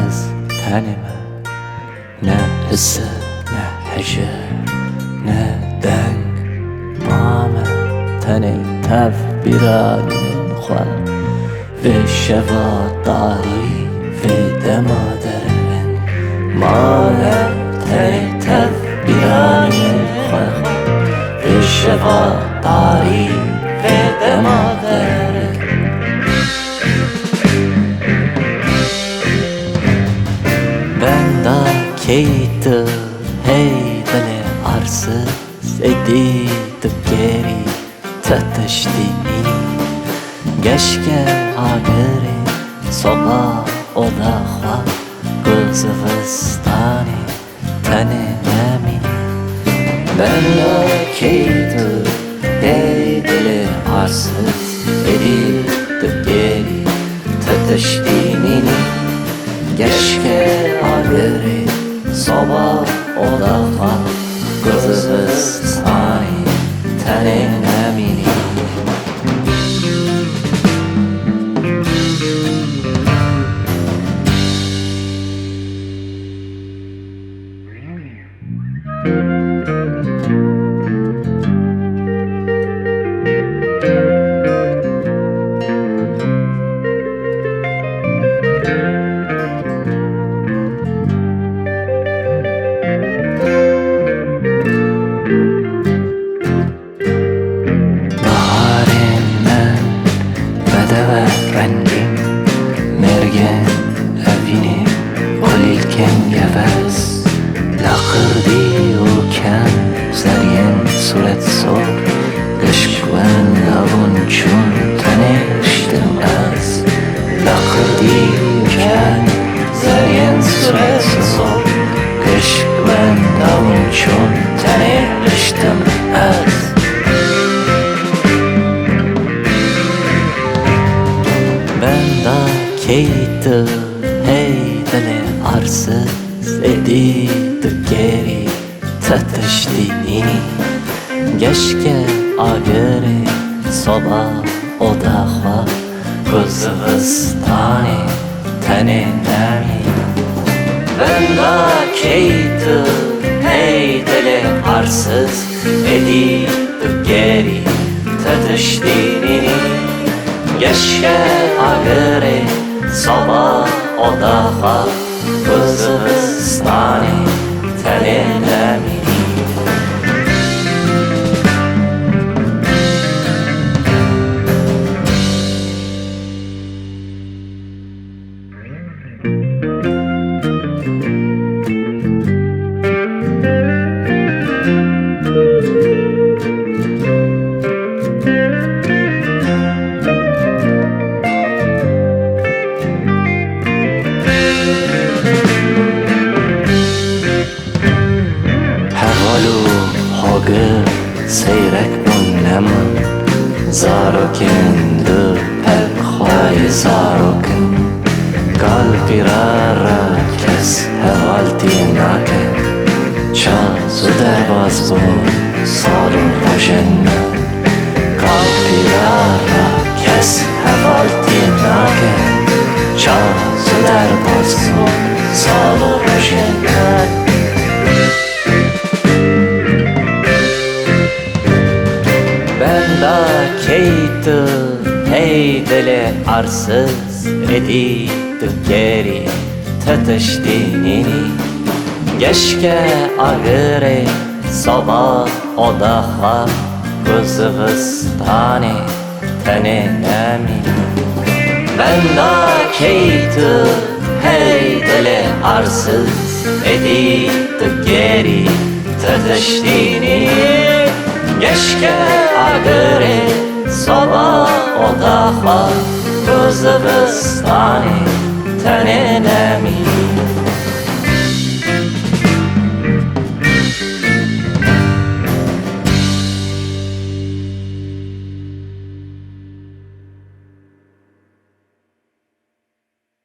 از تن من، نه حس نه هجر نه دنگ مامه تني تف براني خوان في الشفا طاري في دما درن مامه تني تف براني خوان في الشفا طاري في دما درن بندا كيت هيدلي arsız edip geri tatıştığını Geçke agırı soba odakla Kızıvıstani tanımami Ben akıydı heydeli arsız edip geri tatıştığını Geçke agırı soba odakla Kızıvıstani tanımami Mergen evini olilken yavaz Laqırdi uken zaryen suret sor Gışkven lavun çun tanıştım az Laqırdi uken zaryen suret sor Gışkven lavun çun tanıştım az Keydi heydeli arsız edip geri tatıştığını Geçke agırı soba odakla Kızıvıstani tanımami Ben da keydi heydeli arsız edip geri tatıştığını Geçke agırı soba odakla Kızıvıstani tanımami Seyrek bunneman Zarokin du perkhway zarokin Kalbi rara kes hevalti nake Çazu derbaz bu salun rojenna Kalbi rara kes hevalti nake Çazu derbaz bu salun rojenna Keydi heydeli arsız edip geri tatıştığını Geçke agırı soba odakla Kızıvıstani tanımami Ben da keydi heydeli arsız edip geri tatıştığını Geçke agırı soba odakla Kızıvıstani tanımami